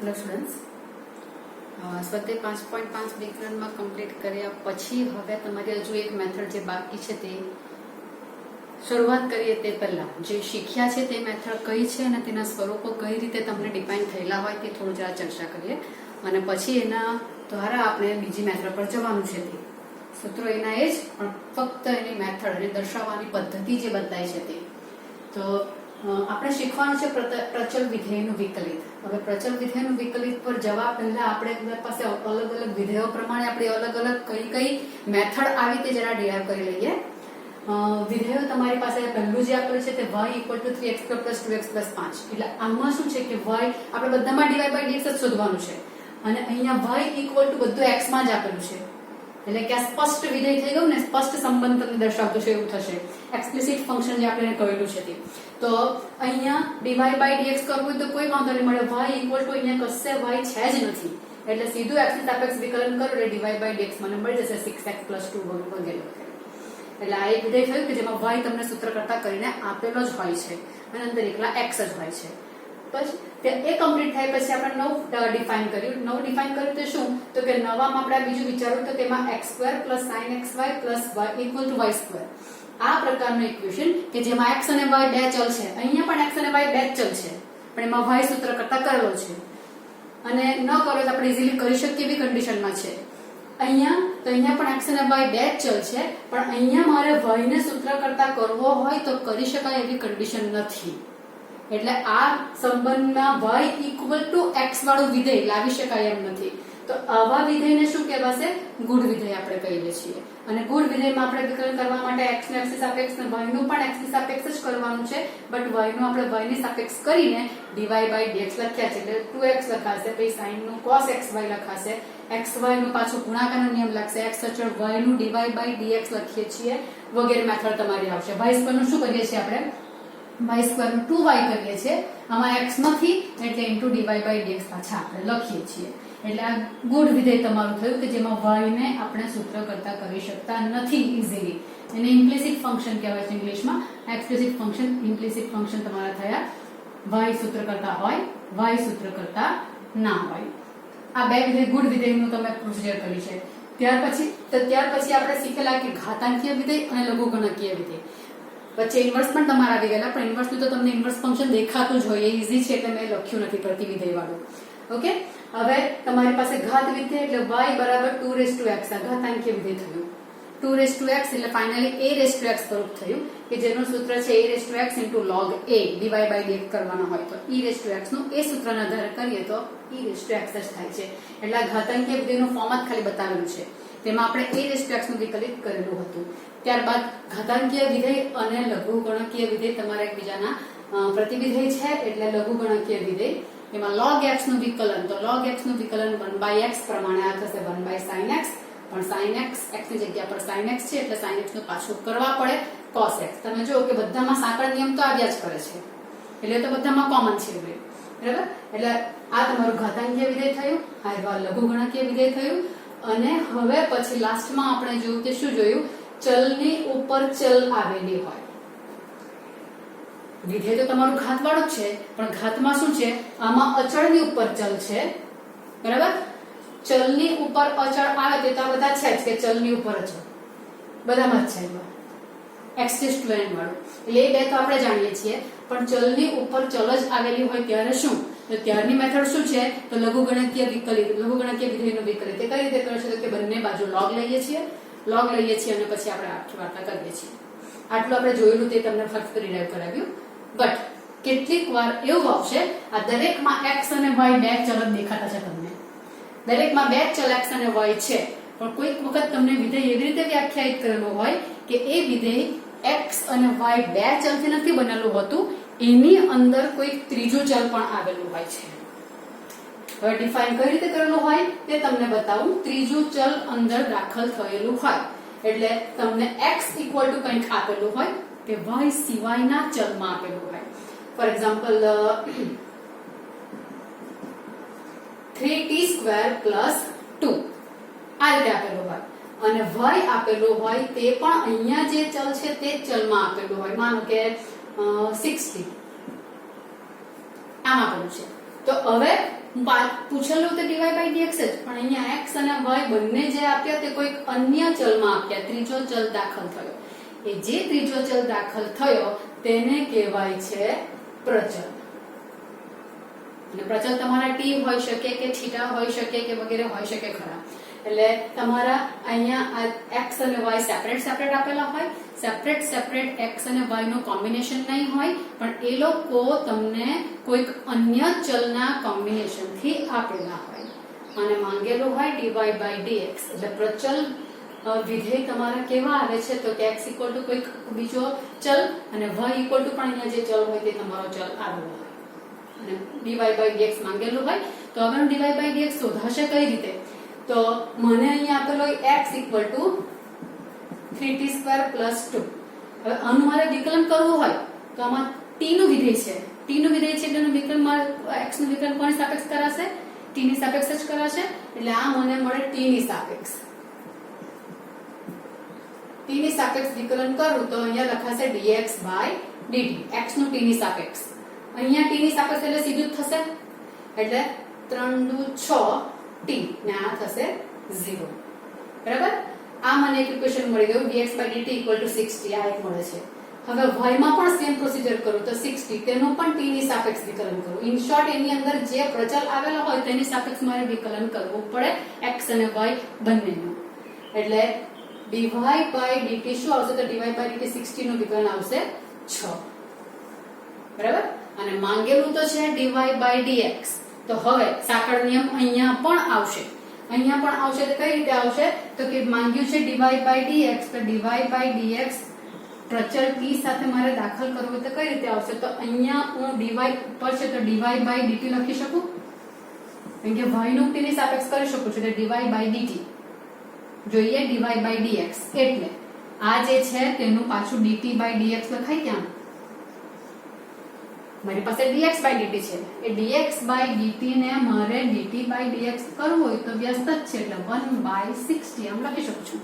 Hello students, સ્વાધ્યાય 5.5 વિજ્ઞાનમાં complete કર્યા પછી હવે તમારી હજુ એક મેથડ જે બાકી છે તે શરૂઆત કરીએ તે પહેલા જે શીખ્યા છે તે મેથડ કઈ છે અને તેના સ્વરૂપો કઈ રીતે તમને ડિફાઇન થયેલા હોય તે થોડું જરા ચર્ચા કરીએ અને પછી એના દ્વારા આપણે બીજી મેથડ પર જવાનું છે. તે સૂત્રો એના એ જ, પણ ફક્ત એની મેથડ અને દર્શાવવાની પદ્ધતિ જે બદલાય છે તે. તો આપણે શીખવાનું છે પ્રચલ વિધેયનું વિકલિત. હવે પ્રચલ વિધેયનું વિકલિત પર જવા પહેલા આપણે પાસે અલગ અલગ વિધેયો પ્રમાણે આપણે અલગ અલગ કઈ મેથડ આવી તે જરા ડિરાઈવ કરી લઈએ. વિધેયો તમારી પાસે પહેલું જે આપેલું છે તે y = 3x + 2x + 5. એટલે આમાં શું છે કે y આપણે બધામાં dy by dx જ શોધવાનું છે અને અહીંયા y = બધું x માં જ આપેલું છે. એટલે કે આ સ્પષ્ટ વિધેય થઈ ગયું ને, સ્પષ્ટ સંબંધ તમને દર્શાવતું છે એવું થશે. એક્સપ્લિસિટ ફંક્શન જે આપણે કહેલું છે તે. તો અહીંયા dy by dx કરવું હોય તો કોઈ વાંધો નહીં મળે. y = અહીંયા કશે y છે જ નથી એટલે સીધું x ની સાપેક્ષ વિકલન કરો એટલે dy by dx મને મળી જશે 6x + 2 વગેરે. એટલે આ એક વિધેય થયું કે જેમાં y તમને સૂત્ર કરતા કરીને આપેલો જ હોય છે અને અંદર એકલા x જ હોય છે. પછી એ કમ્પ્લીટ થાય પછી આપણે નવ ડિફાઇન કર્યું. નવ ડિફાઇન કર્યું તો શું, તો કે નવામાં આપણે બીજું વિચાર્યું તો તેમાં x² + sin xy + y = y². આ પ્રકારનું ઇક્વેશન કે જેમાં x અને y બે ચલ છે. અહીંયા પણ x અને y બે ચલ છે પણ એમાં y સૂત્ર કરતા કરેલો છે અને ન કરો તો આપણે ઇઝીલી કરી શકીએ એવી કન્ડિશનમાં છે. અહીંયા પણ x અને y બે ચલ છે પણ અહીંયા મારે y ને સૂત્ર કરતા કરવો હોય તો કરી શકાય એવી કન્ડિશન નથી. એટલે આ સંબંધમાં y = x વાળું વિધેય લાવી શકાય એમ નથી. તો આવા વિધેયને શું કહેવાશે? ગુણ વિધેય આપણે કહીએ છીએ. અને ગુણ વિધેયમાં આપણે વિકલન કરવા માટે x ને x ની સાપેક્ષ અને y નું પણ x ની સાપેક્ષ જ કરવાનું છે. બટ y નું આપણે y ની સાપેક્ષ કરીને dy by dx લખ્યા છે એટલે 2x લખાશે, પછી sin નું cos xy લખાશે, xy નું પાછું ગુણાકારનો નિયમ લાગશે, x અચળ y નું dy by dx લખીએ છીએ વગેરે મેથડ તમારી આવશે. y² નું શું કરીએ છીએ આપણે? y² નું 2y કરીએ છીએ. આમાં x નથી એટલે * dy by dx પાછા આપણે લખીએ છીએ. એટલે આ ગુણ વિધેય તમારું થયું કે જેમાં y ને આપણે સૂત્ર કરતા કરી શકતા નથી ઇઝીલી. એને ઇમ્પ્લિસિટ ફંક્શન કહેવાય છે ઇંગ્લિશમાં. એક્સપ્લિસિટ ફંક્શન, ઇમ્પ્લિસિટ ફંક્શન તમારા થયા y સૂત્ર કરતા હોય, y સૂત્ર કરતા ના હોય. આ બે વિધેય ગુણ વિધેયનું તમે પ્રોસિજર કરી છે. ત્યાર પછી આપણે શીખેલા કે ઘાતાંકીય વિધેય અને લઘુગણકીય વિધેય. વચ્ચે ઇન્વર્સ પણ તમારા આવી ગયેલા પણ ઇન્વર્સનું તો તમને ઇન્વર્સ ફંક્શન દેખાતું જ હોય, ઈઝી છે એટલે મેં લખ્યું નથી પ્રતિ વિધેય વાળું. ઓકે, હવે તમારી પાસે ઘાત વિધેય એટલે y = 2x આ ઘાતાંકીય વિધેય થયું. 2x એટલે ફાઇનલી ax સ્વરૂપ થયું કે જેનું સૂત્ર છે ax * log a dy by dx કરવાનો હોય તો ex નું એ સૂત્રના આધારે કરીએ તો ex જ થાય છે. એટલે આ ઘાતાંકીય વિધેયનું ફોર્મ જ ખાલી બતાવેલું છે. તેમાં આપણે ax નું વિકલિત કરેલું હતું. ત્યારબાદ ઘાતાંકીય વિધેય અને લઘુગણકીય વિધેય તમારા એકબીજાના પ્રતિવિધેય છે એટલે લઘુગણકીય વિધેય. એમાં log x નું વિકલન, તો log x નું વિકલન 1/x પ્રમાણે આ થશે 1/sin x. પણ sin x ની જગ્યા પર sin x છે એટલે sin x નું પાછું કરવા પડે cos x. તમે જુઓ કે બધામાં સાંકળ નિયમ તો આવ્યા જ કરે છે એટલે તો બધામાં કોમન છે બરાબર. એટલે આ તમારું ઘાતાંકીય વિધેય થયું, આ લઘુગણકીય વિધેય થયું. અને હવે પછી લાસ્ટમાં આપણે જોયું કે શું જોયું? ચલની ઉપર ચલ આવેલી હોય. વિધેય તો તમારું ઘાતવાળું જ છે પણ ઘાતમાં શું છે? આમાં અચળની ઉપર ચલ છે બરાબર. ચલની ઉપર અચળ આવે તો આ બધા છે જ કે ચલની ઉપર અચળ બધામાં જ છે x⁴n વાળું. એટલે એ બે તો આપણે જાણીએ છીએ પણ ચલની ઉપર ચલ જ આવેલી હોય ત્યારે શું? તો ત્યારની મેથડ શું છે? તો લઘુગણકીય વિધેયનું વિકલિત. એ કઈ રીતે કરે છે? તો કે બંને બાજુ log લઈએ છીએ અને પછી આપણે આખી વાર્તા કરીએ છીએ. આટલું આપણે જોયેલું તે તમને ફક્ત રિડાઈવ કરાવ્યું. બટ કેટલીક વાર એવું આવશે આ દરેકમાં x અને y બે ચલ જ દેખાતા છે તમને. દરેકમાં બે ચલ x અને y છે પણ કોઈક વખત તમને વિધેય એવી રીતે વ્યાખ્યાયિત કરેલું હોય કે એ વિધેય x અને y બે ચલથી નથી બનેલું હોતું, એની અંદર કોઈક ત્રીજું ચલ પણ આવેલું હોય છે. હવે ડિફાઇન કઈ રીતે કરેલું હોય તે તમને બતાવું. ત્રીજું ચલ અંદર દાખલ થયેલું હોય એટલે તમને x = કંઈક આપેલું હોય કે y સિવાયના ચલમાં આપેલું હોય. ફોર એક્ઝામ્પલ 3t² + 2 આ રીતે આપેલું હોય અને y આપેલું હોય તે પણ અહીંયા જે ચલ છે તે ચલમાં આપેલું હોય. માનો કે 60 આમ આપેલું છે. તો હવે પૂછેલું તો dy by dx જ, પણ અહીંયા x અને y બંને જે આપ્યા તે કોઈક અન્ય ચલમાં આપ્યા, ત્રીજો ચલ દાખલ થયો. એ જે ત્રીજો ચલ દાખલ થયો તેને કહેવાય છે પ્રચલ. અને પ્રચલ તમારા t હોઈ શકે કે થીટા હોઈ શકે કે વગેરે હોઈ શકે ખરા. એટલે તમારા અહીંયા x અને y સેપરેટ આપેલા હોય, સેપરેટ x અને y નું કોમ્બિનેશન નહીં હોય, પણ એ લોકો તમને કોઈક અન્ય ચલના કોમ્બિનેશન થી આપેલા હોય અને માંગેલું હોય dy by dx. એટલે પ્રચલ વિધેય તમારા કેવા આવે છે તો કે x ઇક્વલ ટુ કોઈક બીજો ચલ અને y ઇક્વલ ટુ પણ અહીંયા જે ચલ હોય તે તમારો ચલ આવેલો હોય અને dy by dx માંગેલું હોય. તો હવે dy by dx શોધાશે કઈ રીતે? તો મને અહીંયા આપેલો x ઇક્વલ ટુ 3t² + 2. હવે આનું મારે વિકલન કરવું હોય તો આમાં t નું વિધેય છે, એટલે એનું વિકલન x નું વિકલન કોની સાપેક્ષ કરાશે? t ની સાપેક્ષ જ કરાશે. એટલે આ મને મળે t ની સાપેક્ષ. t ની સાપેક્ષ વિકલન કરું તો અહીંયા લખાશે dx by dt. x નું t ની સાપેક્ષ, અહીંયા t ની સાપેક્ષ એટલે સીધું જ થશે, એટલે 3 દુ 6 t ને આ થશે 0. બરાબર? આ મને એક ઇક્વેશન મળી ગયું dx by dt = 60. આ એક મળે છે. હવે y માં પણ સેમ પ્રોસિજર કરું તો 60 તેનું પણ t ની સાપેક્ષ વિકલન કરું. ઇન શોર્ટ એની અંદર જે પ્રચલ આવેલો હોય તેની સાપેક્ષ મારે વિકલન કરવું પડે x અને y બંનેનું. એટલે dy by dt શું આવશે? તો dy by dt 60 નું વિકલન આવશે 6. બરાબર? અને માંગેલું તો છે dy by dx. તો હવે સાંકળ નિયમ અહીંયા પણ આવશે. તો કઈ રીતે આવશે? તો કે માંગ્યું છે dy by dx, તો dy by dx પ્રચલ t સાથે મારે દાખલ કરવું તો કઈ રીતે આવશે? તો અહીંયા હું dy ઉપર છે તો dy by dt લખી શકું, કારણ કે y નું t ની સાપેક્ષ કરી શકું છું, એટલે dy by dt જોઈએ dy by dx. એટલે આ જે છે તેનું પાછું dt by dx લખાય. ક્યાં? મારી પાસે dx by dt છે. એ dx by dt ને મારે dt by dx કરવું હોય તો વ્યસ્ત જ છે, એટલે 1/60 આમ લખી શકું છું,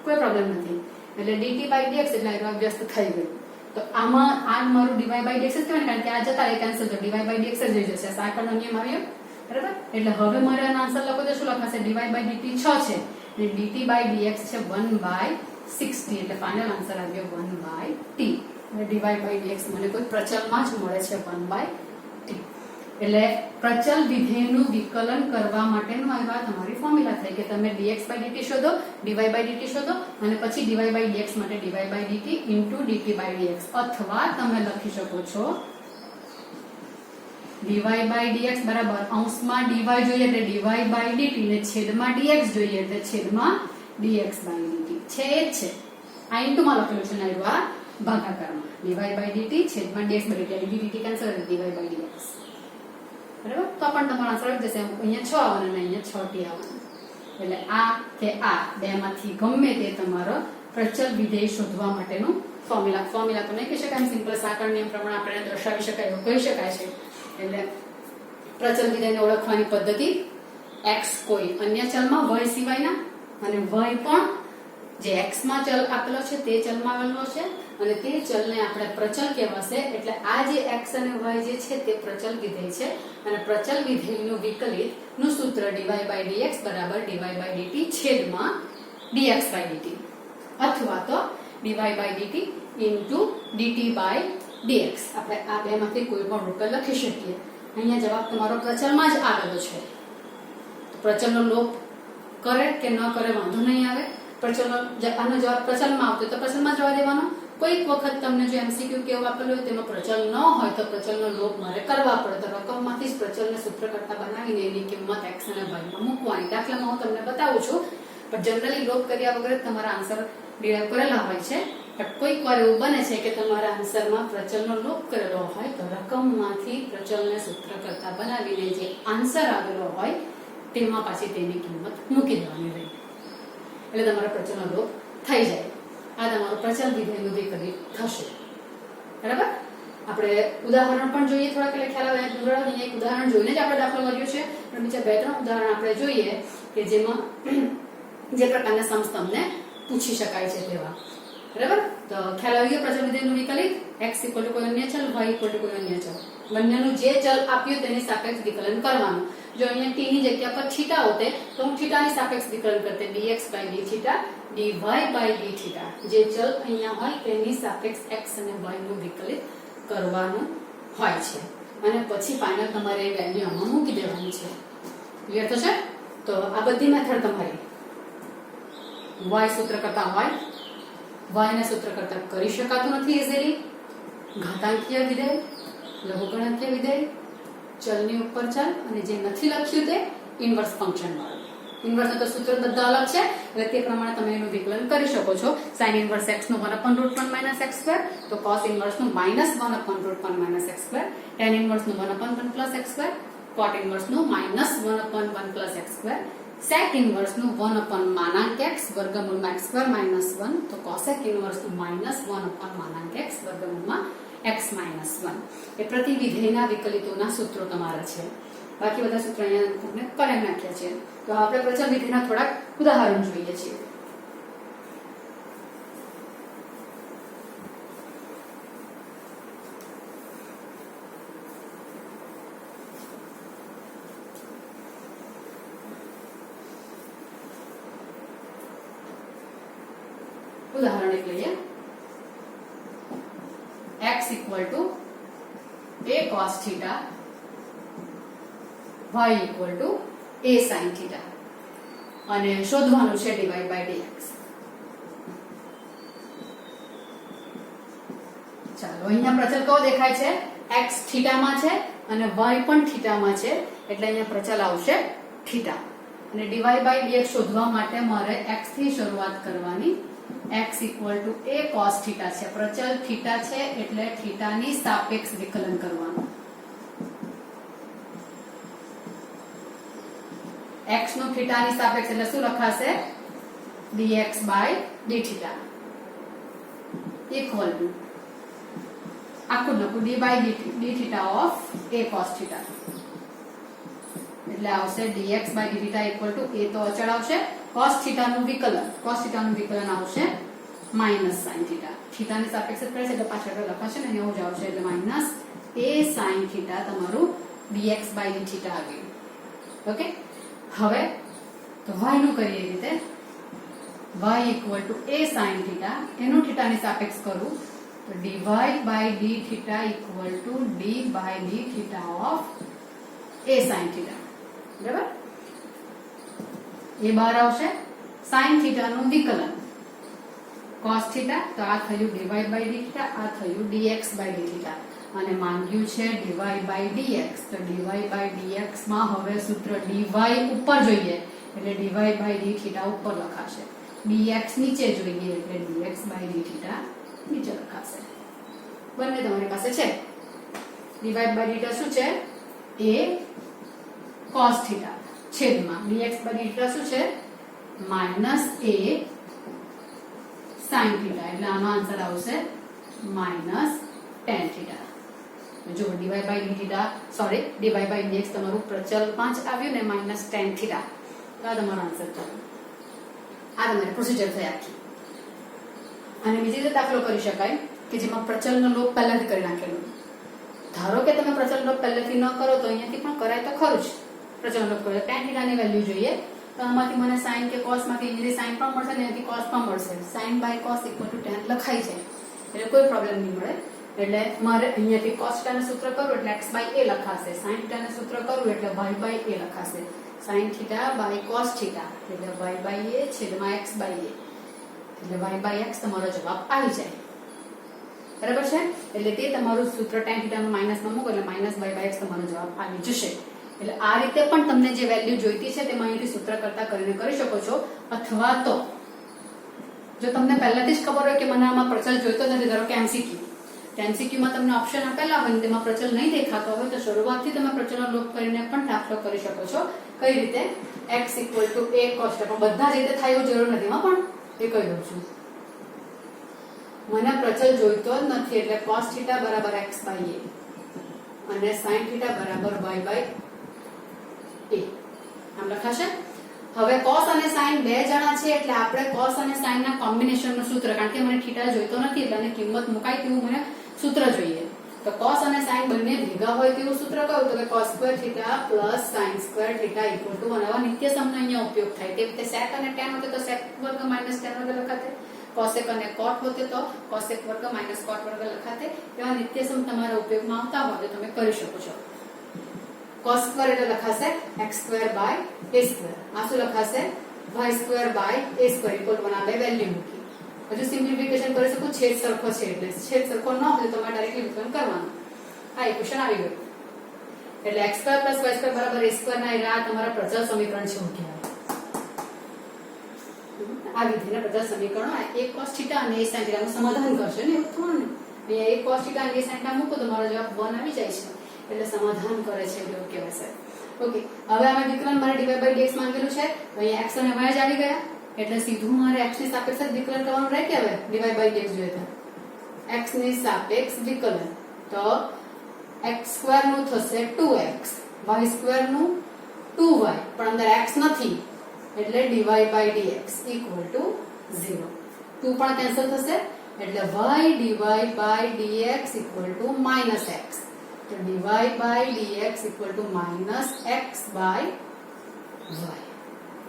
કોઈ પ્રોબ્લેમ નથી. એટલે dt by dx એટલે આ વ્યસ્ત થઈ ગયું. તો આમાં આ મારું dy by dx જ કહેવાય, કારણ કે આ જતા રહે કેન્સલ, તો dy by dx જ રહી જશે. સાંકળનો નિયમ આવ્યો. બરાબર? એટલે હવે મારે આનો આન્સર લખો તો શું લખાશે? dy by dt 6 છે અને dt by dx છે 1/60. એટલે ફાઇનલ આન્સર આવ્યો 1/t. dy by dx મને કોઈ પ્રચલમાં જ મળે છે 1/t. એટલે પ્રચલ વિધેયનું વિકલન કરવા માટેનું આ તમારી ફોર્મ્યુલા થઈ કે તમે dx by dt શોધો, dy by dt શોધો અને પછી dy by dx માટે dy by dt * dt by dx. અથવા તમે લખી શકો છો dy by dx બરાબર અંશમાં dy જોઈએ એટલે dy by dt ને છેદમાં dx જોઈએ એટલે છેદમાં dx by dt. છે એ જ છે. આ ઇન્ટુ માં લખેલું છે ને આ ભાગાકારમાં dy by dt છેદમાં dx by dt. એટલે dt કેન્સલ એટલે dy by dx. બરાબર? તો પણ તમારો આન્સર આવી જશે. અહીંયા 6 આવવાનો અને અહીંયા 6t આવવાનો. એટલે આ કે આ બેમાંથી ગમે તે તમારો પ્રચલ વિધેય શોધવા માટેનું ફોર્મ્યુલા તો નહીં કહી શકાય, સિમ્પલ સાંકળ નિયમ પ્રમાણે આપણે દર્શાવી શકાય એવું કહી શકાય છે. એટલે પ્રચલ વિધેયને ઓળખવાની પદ્ધતિ x કોઈ અન્ય ચલમાં y સિવાયના અને y પણ જે x માં ચલ આપેલો છે તે ચલમાં આવેલો છે અને તે ચલને આપણે પ્રચલ કહેવાશે. એટલે આ જે x અને y જે છે તે પ્રચલ વિધેય છે અને પ્રચલ વિધેયનું વિકલિત નું સૂત્ર dy by dx બરાબર dy by dt છેદમાં dx by dt અથવા તો dy by dt * dt by dx. આપણે આ બેમાંથી કોઈ પણ ઉકેલ લખી શકીએ. અહીંયા જવાબ તમારો પ્રચલમાં જ આવેલો છે. પ્રચલનો લોપ કરે કે ન કરે વાંધો નહીં આવે. આનો જવાબ પ્રચલમાં આવતો તો પ્રચલમાં જવા દેવાનો. કોઈક વખત તમને જો MCQ કેવું આપેલું હોય તેમાં પ્રચલ ન હોય તો પ્રચલનો લોપ મારે કરવા પડે. તો રકમમાંથી જ પ્રચલને સૂત્ર કરતા બનાવીને એની કિંમત x અને y માં મૂકવાની. દાખલામાં હું તમને બતાવું છું, પણ જનરલી લોપ કર્યા વગર તમારા આન્સર ડિરાઈવ કરેલા હોય છે. પણ કોઈક વાર એવું બને છે કે તમારા આન્સરમાં પ્રચલનો લોપ કરેલો હોય તો રકમમાંથી પ્રચલને સૂત્ર કરતા બનાવીને જે આન્સર આવેલો હોય તેમાં પાછી તેની કિંમત મૂકી દેવાની રહે. એટલે તમારો પ્રચલનો લોપ થઈ જાય. આ તમારું પ્રચલ વિધેયનું વિકલિત થશે. બરાબર? આપણે ઉદાહરણ પણ જોઈએ થોડાક, એટલે ખ્યાલ આવે. અહીંયા એક ઉદાહરણ જોઈને જ આપણે દાખલો કર્યો છે, પણ બીજા 2-3 ઉદાહરણ આપણે જોઈએ કે જેમાં જે પ્રકારના સમ્સ તમને પૂછી શકાય છે તેવા. બરાબર? તો તો ખ્યાલ આવી ગયો પ્રચલ વિધેયનું વિકલિત x ઇક્વલ ટુ કોઈ અન્ય ચલ y ઇક્વલ ટુ કોઈ અન્ય ચલ બંનેનું જે ચલ આપ્યું તેની સાપેક્ષ વિકલન કરવાનું જો અહીંયા t ની જગ્યા પર થીટા હોતે તો હું થીટાની સાપેક્ષ વિકલન કરતે dx by d theta dy by d theta જે ચલ અહીંયા હોય તેની સાપેક્ષ x અને y નું વિકલિત કરવાનું હોય છે અને પછી ફાઇનલ તમારે એ વેલ્યુ આમાં મૂકી દેવાની છે ક્લિયર થશે તો આ બધી મેથડ તમારી y સૂત્ર કરતા હોય y ને સૂત્ર કરતા કરી શકાતું નથી ઇઝીલી ઘાતાંકીય વિધેય લઘુગણકીય વિધેય ચલની ઉપર ચલ અને જે નથી લખ્યું તે ઇન્વર્સ ફંક્શન વાળું ઇન્વર્સ તો સૂત્ર બધા અલગ છે એટલે તે પ્રમાણે તમે એનું વિકલન કરી શકો છો sin ઇન્વર્સ x નું 1/√1 - x2 તો cos ઇન્વર્સ નું -1/√1 - x2 tan ઇન્વર્સ નું 1/1 + x2 cot ઇન્વર્સ નું -1/1 + x2 sec ઇન્વર્સ નું 1/x વર્ગમૂળમાં x2 - 1 તો cosec ઇન્વર્સ નું -1/x વર્ગમૂળમાં x - 1 એ પ્રતિ વિધેયના વિકલિતોના સૂત્રો તમારા છે બાકી બધા સૂત્રો અહીંયા આપણે કરી નાખ્યા છે તો આપણે પ્રચલ વિધેયના થોડાક ઉદાહરણ જોઈએ છીએ ઉદાહરણ એક લઈએ x equal to a cos theta y equal to a sin theta અને શોધવાનું છે dy by dx ચાલો અહીંયા પ્રચલ કયો દેખાય છે x થીટામાં છે અને y પણ થીટામાં છે એટલે અહીંયા પ્રચલ આવશે થીટા અને dy by dx શોધવા માટે મારે x થી શરૂઆત કરવાની x equal to a cos theta છે પ્રચલ થીટા છે એટલે થીટાની સાપેક્ષ વિકલન કરવાનું x નું થીટાની સાપેક્ષ એટલે શું લખાશે dx by d theta equal to આખું લખું d by d theta of a cos theta એટલે આવશે dx by d theta equal to a તો અચળ આવશે cos theta નું વિકલન આવશે minus sin theta theta ની સાપેક્ષ કરે છે એટલે પાછળ લખાશે ને એવું જ આવશે એટલે minus a sin theta તમારું dx by d theta આવ્યું ઓકે હવે તો y નું કરીએ રીતે y equal to a sin theta એનું theta ની સાપેક્ષ કરું તો dy by d theta equal to d by d theta of a sin theta બરાબર એ બહાર આવશે sin theta નું વિકલન cos theta તો આ થયું dy by d theta આ થયું dx by d theta અને માંગ્યું છે dy by dx તો dy by dx માં હવે સૂત્ર dy ઉપર જોઈએ એટલે dy by d theta ઉપર લખાશે dx નીચે જોઈએ એટલે dx by d theta નીચે લખાશે બંને તમારી પાસે છે dy by d theta શું છે a cos theta છેદમાં dx by d theta શું છે minus a sin theta એટલે આનો આન્સર આવશે minus tan theta જો dy by d theta sorry dy by dx તમારું પ્રચલ 5 આવ્યું ને minus tan theta તો આ તમારો આન્સર થયો આ તમારી પ્રોસિજર થઈ આખી અને બીજી રીતે દાખલો કરી શકાય કે જેમાં પ્રચલનો લોપ પહેલાથી કરી નાખેલો ધારો કે તમે પ્રચલનો લોપ પહેલેથી ન કરો તો અહીંયાથી પણ કરાય તો ખરું જ પ્રચલનો લોપ કરો tan theta ની વેલ્યુ જોઈએ તો આમાંથી મને sin કે cos માંથી ઇઝીલી sin પણ મળશે ને અહીંથી cos પણ મળશે sin by cos equal to tan લખાઈ જાય એટલે કોઈ પ્રોબ્લેમ નહીં મળે એટલે મારે અહીંયાથી cos theta નું સૂત્ર કરું એટલે x by a લખાશે sin theta નું સૂત્ર કરું એટલે y by a લખાશે sin theta by cos theta એટલે y by a છેદમાં x by a એટલે y by x તમારો જવાબ આવી જાય બરાબર છે એટલે તે તમારું સૂત્ર tan theta નું માઈનસમાં મૂકો એટલે -y by x તમારો જવાબ આવી જશે એટલે આ રીતે પણ તમને જે વેલ્યુ જોઈતી છે તેમાં અહીંથી સૂત્ર કરતા કરીને કરી શકો છો અથવા તો જો તમને પહેલાથી જ ખબર હોય કે મને આમાં પ્રચલ જોઈતો નથી ધારો કે MCQ માં તમને ઓપ્શન આપેલા હોય તેમાં પ્રચલ નહીં દેખાતો હોય તો શરૂઆતથી તમે પ્રચલનો લોપ કરીને પણ દાખલો કરી શકો છો કઈ રીતે x equal to a cos theta પણ બધા જ રીતે થાય એવું જરૂર નથી એમાં પણ એ કહી દઉં છું મને પ્રચલ જોઈતો જ નથી એટલે cos theta બરાબર x by a અને sin theta બરાબર y by a આમ લખાશે હવે cos અને sin બે જણા છે એટલે આપણે cos અને sin ના કોમ્બિનેશન નું સૂત્ર, કારણ કે મને થીટા જોઈતો નથી એટલે આની કિંમત મુકાય તેવું મને સૂત્ર જોઈએ. તો cos અને sin બંને ભેગા હોય તેવું સૂત્ર કયું? તો કે cos square theta plus sin square theta equal to 1. આવા નિત્ય સમનો અહીંયા ઉપયોગ થાય. તે રીતે sec અને tan હોતે તો sec વર્ગ માઇનસ tan વર્ગ લખાતે, cosec અને cot હોતે તો cosec વર્ગ માઇનસ cot વર્ગ લખાતે. એવા નિત્ય સમ તમારા ઉપયોગમાં આવતા હોય તો તમે કરી શકો છો. cos સ્ક્વેર એટલે લખાશે x square by a square. આ શું લખાશે? y square by a square equal to 1. આ બે વેલ્યુ મૂકી હજુ સિમ્પ્લિફિકેશન કરી શકું. છેદ સરખો છે એટલે છેદ સરખો ન હોય તો તમારે ડાયરેક્ટલી વિકલન કરવાનું. આ ઇક્વેશન આવી ગયું. એટલે x square plus y square બરાબર a સ્ક્વેર ના આ તમારા પ્રચલ સમીકરણ છે એવું કહેવાય. આ વિધિના પ્રચલ સમીકરણો a cos θ અને a sin θ નું સમાધાન કરશે ને, એવું થોડું ને. અહીંયા a cos θ અને a sin θ મૂકો તો મારો જવાબ 1 આવી જાય છે. એટલે સમાધાન કરે છે એવું કહેવાય છે. ઓકે, હવે આમાં વિકલન મારે dy/dx માંગેલું છે. અહીંયા x અને y જ આવી ગયા એટલે સીધું મારે x ની સાપેક્ષે વિકલન કરવાનું રહે કે હવે dy/dx જોઈએ તો x ની સાપેક્ષ વિકલન. તો x² નું થશે 2x, y² નું 2y, પણ અંદર x નથી એટલે dy/dx equal to 0. 2 પણ કેન્સલ થશે એટલે y dy/dx equal to -x. તો dy/dx equal to -x/y.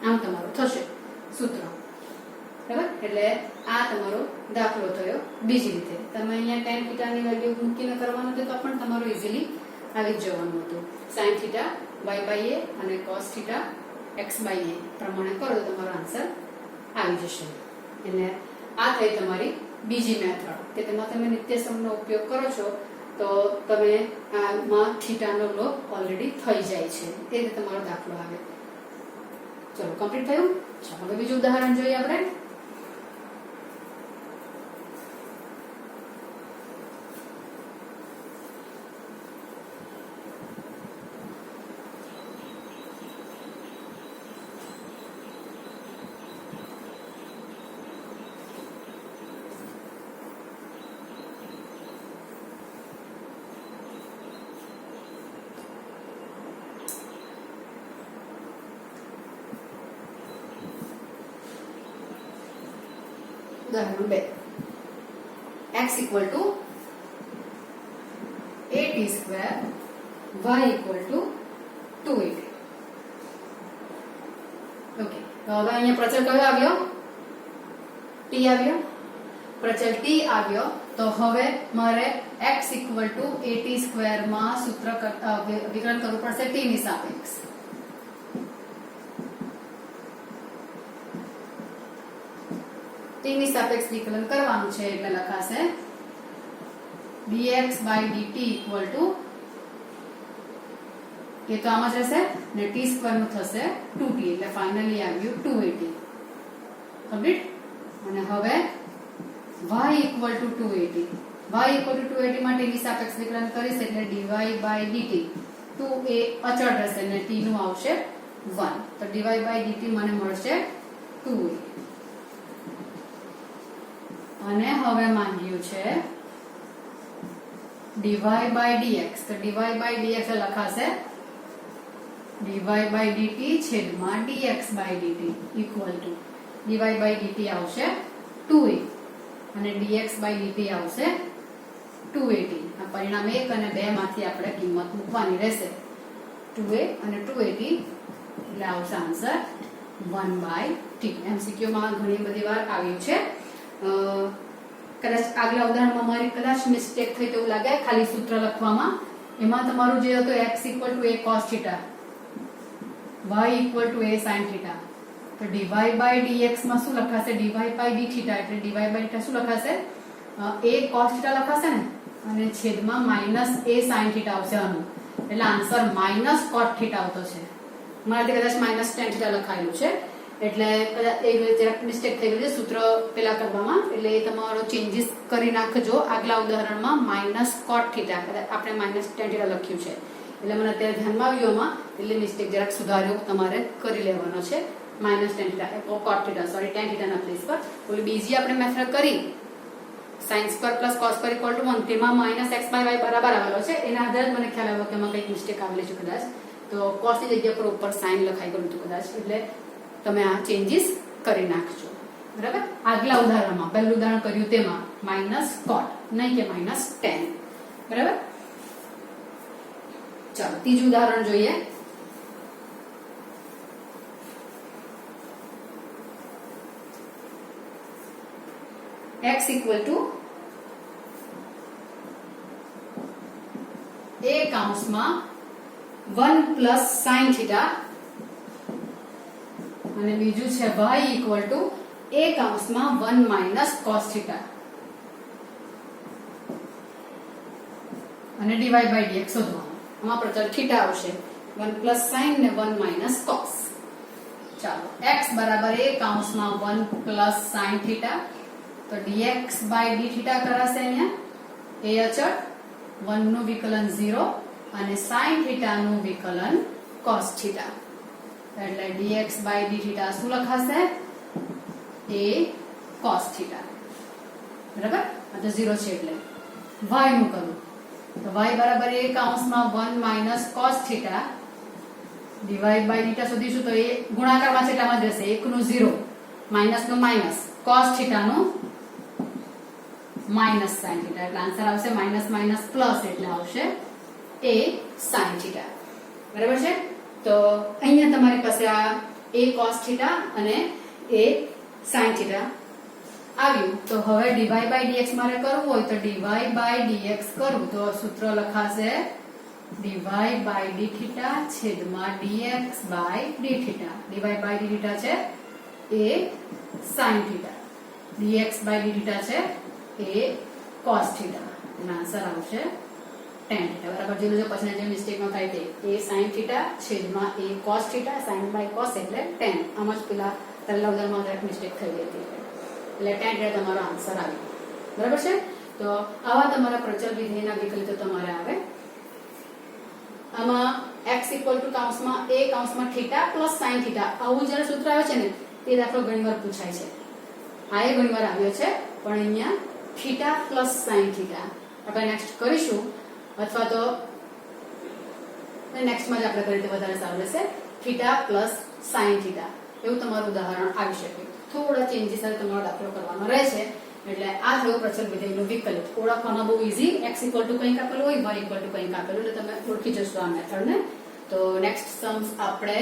આમ તમારું થશે સૂત્ર. બરાબર? એટલે આ તમારો દાખલો થયો. બીજી રીતે તમે અહીંયા tan θ ની વેલ્યુ મૂકીને કરવાનું હતું તો પણ તમારું ઈઝીલી આવી જ જવાનું હતું. sin θ y/a અને cos θ x/a પ્રમાણે કરો તો તમારો આન્સર આવી જશે. એટલે આ થઈ તમારી બીજી મેથડ કે તેમાં તમે નિત્ય સમનો ઉપયોગ કરો છો તો તમે આમાં થીટાનો લોપ ઓલરેડી થઈ જાય છે. તે રીતે તમારો દાખલો આવે. ચલો, કમ્પ્લીટ થયું. ચાલો હવે બીજું ઉદાહરણ જોઈએ આપણે. ઉદાહરણ 2. x equal to 8t square, y equal to 280. Okay, તો હવે અહીંયા પ્રચલ કયો આવ્યો? t આવ્યો. પ્રચલ t આવ્યો તો હવે મારે x equal to 80 સ્ક્વેર માં સૂત્ર વિકલન કરવું પડશે t ની સાપેક્ષ. t ની સાપેક્ષ વિકલન કરવાનું છે એટલે લખાશે dx/dt equal to એ તો આમ જ રહેશે ને t સ્ક્વેર નું થશે 2t એટલે ફાઇનલી આવ્યું 280. કમ્પ્લીટ. અને હવે y equal to 280. y equal to 280 માં t ની સાપેક્ષ વિકલન કરીશ એટલે dy/dt 2 એ અચળ રહેશે ને t નું આવશે 1. તો dy/dt મને મળશે 2a. અને હવે માંગ્યું છે dy/dx. તો dy/dx લખાશે dy/dt છેદમાં dx/dt equal to dy/dt આવશે 2a અને dx/dt આવશે 280. આ પરિણામ 1 અને 2 માંથી આપણે કિંમત મૂકવાની રહેશે. 2a અને 280 એટલે આવશે આન્સર 1/t. MCQ માં ઘણી બધી વાર આવ્યું છે. કદાચ આગલા ઉદાહરણમાં મારી કદાચ મિસ્ટેક થઈ તેવું લાગે ખાલી સૂત્ર લખવામાં. એમાં તમારું જે હતું x equal to a cos θ, y equal to a sin θ. તો dy/dx માં શું લખાશે? dy/dθ એટલે dy/dθ શું લખાશે? a cos θ લખાશે ને અને છેદમાં -a sin θ આવશે આનું. એટલે આન્સર -cot θ આવતો છે. મારાથી કદાચ -tan θ લખાયેલું છે એટલે કદાચ એક જરાક મિસ્ટેક થઈ ગઈ છે સૂત્ર પેલા કરવામાં. એટલે તમારો ચેન્જીસ કરી નાખજો. આગલા ઉદાહરણમાં -cot θ આપણે -tan θ લખ્યું છે એટલે મને અત્યારે ધ્યાનમાં આવ્યું એમાં એટલે મિસ્ટેક જરાક સુધાર્યો તમારે કરી લેવાનો છે. -tan θ cot θ સોરી tan θ ના પ્લેસ પર. ઓલી બીજી આપણે મેથડ કરી sin square plus cos square equal to 1 તેમાં -x/y બરાબર આવેલો છે. એના આધારે મને ખ્યાલ આવ્યો કે એમાં કંઈક મિસ્ટેક આવેલી છે કદાચ. તો cos ની જગ્યા પર ઉપર sin લખાઈ ગયું હતું કદાચ એટલે તમે આ ચેન્જીસ કરી નાખજો. બરાબર. આગલા ઉદાહરણમાં પહેલું ઉદાહરણ કર્યું તેમાં માઇનસ કોટ, નહીં કે માઇનસ 10. બરાબર. ચાલો ત્રીજું ઉદાહરણ જોઈએ. x equal to a કૌંસમાં 1 plus sin theta અને બીજું છે y equal to a કૌંસમાં 1 minus cos theta અને dy by dx શોધવાનું. આમાં પ્રચલ થીટા આવશે, 1 plus sin ને 1 minus cos. ચાલો x બરાબર a કૌંસમાં 1 plus sin theta, તો dx by d theta કરાશે. અહીંયા a અચળ, 1 નું વિકલન 0 અને sin theta નું વિકલન cos theta, એટલે dx by d theta શું લખાશે? a cos theta. બરાબર. આ તો 0 છે એટલે y નું કરું, તો y બરાબર a કૌંસમાં 1 minus cos theta dy by theta શોધીશું, તો એ ગુણાકારમાં છે એટલામાં જ રહેશે, 1 નું 0 માઇનસ નું માઇનસ cos theta નું માઇનસ sin theta, એટલે આન્સર આવશે માઇનસ માઇનસ પ્લસ, એટલે આવશે a sin theta. બરાબર છે. તો અહીંયા તમારી પાસે આ a cos theta અને a sin theta આવ્યું. તો હવે dy by dx મારે કરવું હોય તો dy by dx કરું તો સૂત્ર લખાશે dy by d theta છેદમાં dx by d theta. dy by d theta છે a sin theta, dx by d theta છે a cos theta, એનો આન્સર આવશે tan theta. બરાબર. જો પછી જે મિસ્ટેક ન થાય તે a sin theta છેદમાં a cos theta, sin by cos એટલે tan. આમ જ પેલા પહેલા ઉદાહરણમાં એક મિસ્ટેક થઈ ગઈ હતી, એટલે tan theta તમારો આન્સર આવ્યો. બરાબર છે. તો આવા તમારા પ્રચલ વિધેયના વિકલિતો તમારે આવે. આમાં x equal to કૌંસમાં a કૌંસમાં theta plus sin theta આવું જ્યારે સૂત્ર આવે છે ને તે દાખલો ઘણીવાર પૂછાય છે. આ એ ઘણીવાર આવ્યો છે, પણ અહીંયા theta plus sin theta આપણે નેક્સ્ટ કરીશું, અથવા તો નેક્સ્ટમાં જ આપણે કરીએ તો વધારે સારું રહેશે. theta plus sin theta એવું તમારું ઉદાહરણ આવી શકે. થોડા ચેન્જીસ સાથે તમારો દાખલો કરવાનો રહેશે. એટલે આ થયો પ્રચલ વિધેયનું વિકલિત. ઓળખવામાં બહુ ઈઝી. x equal to કંઈક આપેલું હોય, y equal to કંઈક આપેલું, એટલે તમે ઓળખી જશો આ મેથડને. તો નેક્સ્ટ સમ્સ આપણે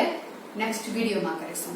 નેક્સ્ટ વિડીયોમાં કરીશું.